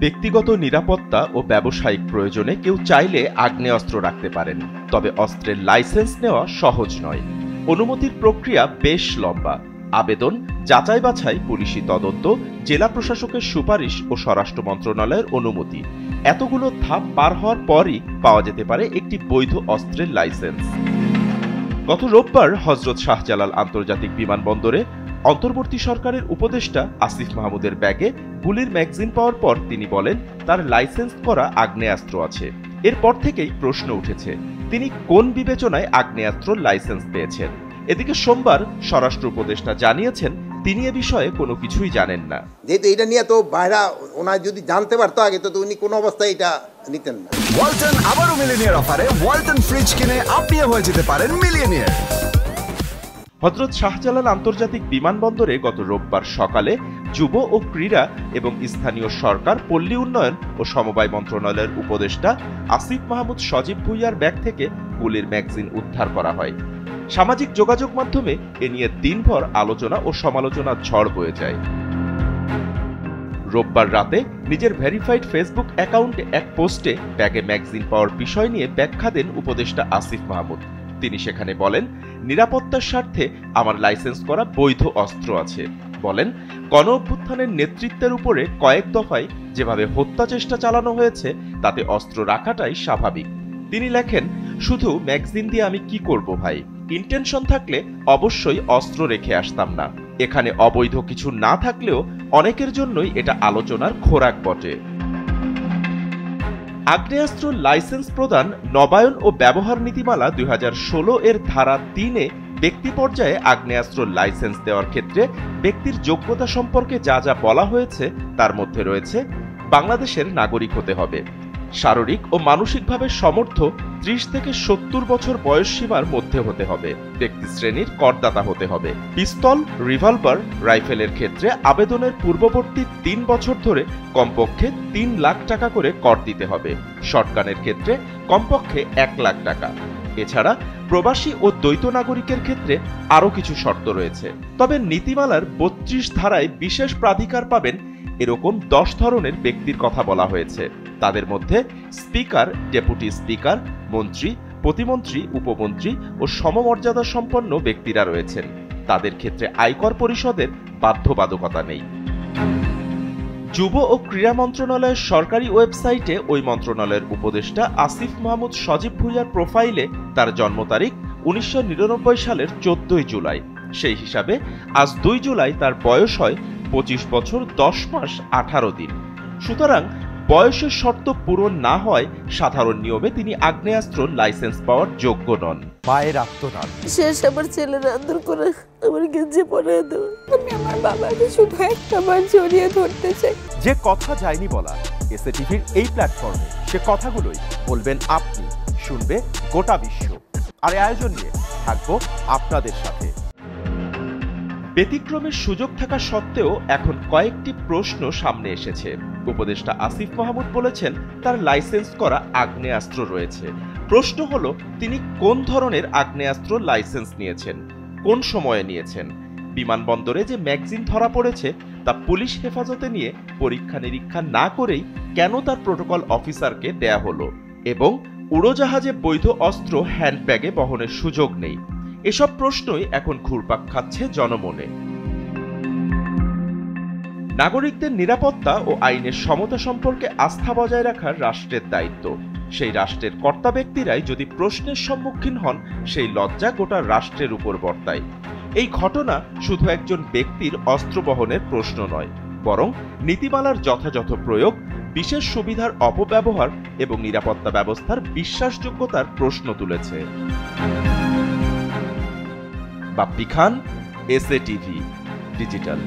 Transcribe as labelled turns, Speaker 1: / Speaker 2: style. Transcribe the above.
Speaker 1: ব্যক্তিগত নিরাপত্তা ও ব্যবসায়িক প্রয়োজনে কেউ চাইলে আগ্নেয়াস্ত্র রাখতে পারেন, তবে অস্ত্রের লাইসেন্স নেওয়া সহজ নয়। অনুমতির প্রক্রিয়া বেশ লম্বা। আবেদন, যাচাই বাছাই, পুলিশি তদন্ত, জেলা প্রশাসকের সুপারিশ ও স্বরাষ্ট্র মন্ত্রণালয়ের অনুমতি, এতগুলো ধাপ পার হওয়ার পরই পাওয়া যেতে পারে একটি বৈধ অস্ত্রের লাইসেন্স। গত রোববার হযরত শাহজালাল আন্তর্জাতিক বিমানবন্দরে অন্তর্বর্তী সরকারের উপদেষ্টা আসিফ মাহমুদের ব্যাগে গুলির ম্যাগাজিন পাওয়ার পর তিনি বলেন তার লাইসেন্স করা আগ্নেয়াস্ত্র আছে। এরপর থেকেই প্রশ্ন উঠেছে তিনি কোন বিবেচনায় আগ্নেয়াস্ত্র লাইসেন্স পেয়েছেন। এদিকে সোমবার স্বরাষ্ট্র উপদেষ্টা জানিয়েছেন তিনি এ বিষয়ে কোনো কিছুই জানেন না।
Speaker 2: যেহেতু এটা নিয়ে তো বাইরা ওনার যদি জানতে পারতো আগে তো উনি কোনো অবস্থায় এটা নিতেন না।
Speaker 3: ওয়ালটন আবারও মিলিয়নিয়ার অফারে ওয়ালটন ফ্রিজ কিনে আপনিও হয়ে যেতে পারেন মিলিয়নিয়ার।
Speaker 1: হযরত শাহজালাল আন্তর্জাতিক বিমানবন্দরে গত রোববার সকালে যুব ও ক্রীড়া এবং স্থানীয় সরকার, পল্লী উন্নয়ন ও সমবায় মন্ত্রণালয়ের উপদেষ্টা আসিফ মাহমুদ সজীব ভুঁইয়ার ব্যাগ থেকে গুলির ম্যাগাজিন উদ্ধার করা হয়। সামাজিক যোগাযোগ মাধ্যমে এ নিয়ে দিনভর আলোচনা ও সমালোচনার ঝড় বয়ে যায়। রোববার রাতে নিজের ভেরিফাইড ফেসবুক অ্যাকাউন্টে এক পোস্টে ব্যাগে ম্যাগাজিন পাওয়ার বিষয় নিয়ে ব্যাখ্যা দেন উপদেষ্টা আসিফ মাহমুদ। তিনি সেখানে বলেন, নিরাপত্তার স্বার্থে আমার লাইসেন্স করা বৈধ অস্ত্র আছে। বলেন, গণ অভ্যুত্থানের নেতৃত্বের উপরে কয়েক দফায় যেভাবে হত্যা চেষ্টা চালানো হয়েছে তাতে অস্ত্র রাখাটাই স্বাভাবিক। তিনি লেখেন, শুধু ম্যাগাজিন দিয়ে আমি কি করব ভাই? ইন্টেনশন থাকলে অবশ্যই অস্ত্র রেখে আসতাম না। এখানে অবৈধ কিছু না থাকলেও অনেকের জন্যই এটা আলোচনার খোরাক বটে। আগ্নেয়াস্ত্র লাইসেন্স প্রদান, নবায়ন ও ব্যবহার নীতিমালা 2016 এর ধারা 3-এ ব্যক্তি পর্যায়ে আগ্নেয়াস্ত্র লাইসেন্স দেওয়ার ক্ষেত্রে ব্যক্তির যোগ্যতা সম্পর্কে যা যা বলা হয়েছে তার মধ্যে রয়েছে বাংলাদেশের নাগরিক হতে হবে, শারীরিক ও মানসিকভাবে সমর্থ 30 থেকে 70 বছর বয়স সীমার মধ্যে হতে হবে, ব্যক্তি শ্রেণীর করদাতা হতে হবে, পিস্তল, রিভলভার, রাইফেলের ক্ষেত্রে আবেদনের পূর্ববর্তী 3 বছর ধরে কমপক্ষে 3 লাখ টাকা করে কর দিতে হবে, শটগানের ক্ষেত্রে কমপক্ষে 1 লাখ টাকা। এছাড়া প্রবাসী ও দ্বৈত নাগরিকের ক্ষেত্রে আরও কিছু শর্ত রয়েছে। তবে নীতিমালার 32 ধারায় বিশেষ প্রাধিকার পাবেন এরকম 10 ধরনের ব্যক্তির কথা বলা হয়েছে। তাদের মধ্যে স্পিকার, ডেপুটি স্পিকার, মন্ত্রী, প্রতিমন্ত্রী, উপমন্ত্রী ও সমমর্যাদা সম্পন্ন ব্যক্তিরা রয়েছেন। তাদের ক্ষেত্রে আয়কর পরিষদের বাধ্যবাধকতা নেই। যুব ও ক্রীড়া মন্ত্রণালয়ের সরকারি ওয়েবসাইটে ওই মন্ত্রণালয়ের উপদেষ্টা আসিফ মাহমুদ সজীব ভুঁইয়ার প্রোফাইলে তার জন্ম তারিখ 1999 সালের 14 জুলাই। সেই হিসাবে আজ 2 জুলাই তার বয়স হয় 25 বছর 10 মাস 18 দিন। সুতরাং বয়সের শর্ত পূরণ না হয় সাধারণ নিয়মে তিনি আগ্নেয়াস্ত্র লাইসেন্স পাওয়ার যোগ্য নন।
Speaker 4: মায়ের আত্মনাদ
Speaker 5: শেষ আমার ছেলের আদর করে আমার গেঞ্জি পরে দেবো। আমি আমার বাবাকে শুধু একটাবার জড়িয়ে ধরতে চাই।
Speaker 4: যে কথা যায়নি বলা এসএটিভির এই প্ল্যাটফর্মে সে কথাগুলোই বলবেন আপনি, শুনবে গোটা বিশ্ব। আর এই আয়োজন নিয়ে থাকবো আপনাদের সাথে।
Speaker 1: ব্যতিক্রমের সুযোগ থাকা সত্ত্বেও এখন কয়েকটি প্রশ্ন সামনে এসেছে। উপদেষ্টা আসিফ মাহমুদ বলেছেন তার লাইসেন্স করা আগ্নেয়াস্ত্র রয়েছে। প্রশ্ন হলো তিনি কোন ধরনের আগ্নেয়াস্ত্র লাইসেন্স নিয়েছেন, কোন সময়ে নিয়েছেন? বিমানবন্দরে যে ম্যাগাজিন ধরা পড়েছে তা পুলিশ হেফাজতে নিয়ে পরীক্ষা নিরীক্ষা না করেই কেন তার প্রোটোকল অফিসারকে দেয়া হলো? এবং উড়োজাহাজে বৈধ অস্ত্র হ্যান্ডব্যাগে বহনের সুযোগ নেই। এসব প্রশ্নই এখন ঘুরপাক খাচ্ছে জনমনে। নাগরিকদের নিরাপত্তা ও আইনের সমতা সম্পর্কে আস্থা বজায় রাখার রাষ্ট্রের দায়িত্ব। সেই রাষ্ট্রের কর্তা ব্যক্তিরাই যদি প্রশ্নের সম্মুখীন হন সেই লজ্জা গোটা রাষ্ট্রের উপর বর্তায়। এই ঘটনা শুধু একজন ব্যক্তির অস্ত্র বহনের প্রশ্ন নয়, বরং নীতিমালার যথাযথ প্রয়োগ, বিশেষ সুবিধার অপব্যবহার এবং নিরাপত্তা ব্যবস্থার বিশ্বাসযোগ্যতার প্রশ্ন তুলেছে। বাপ্পি খান, এসএটিভি ডিজিটাল।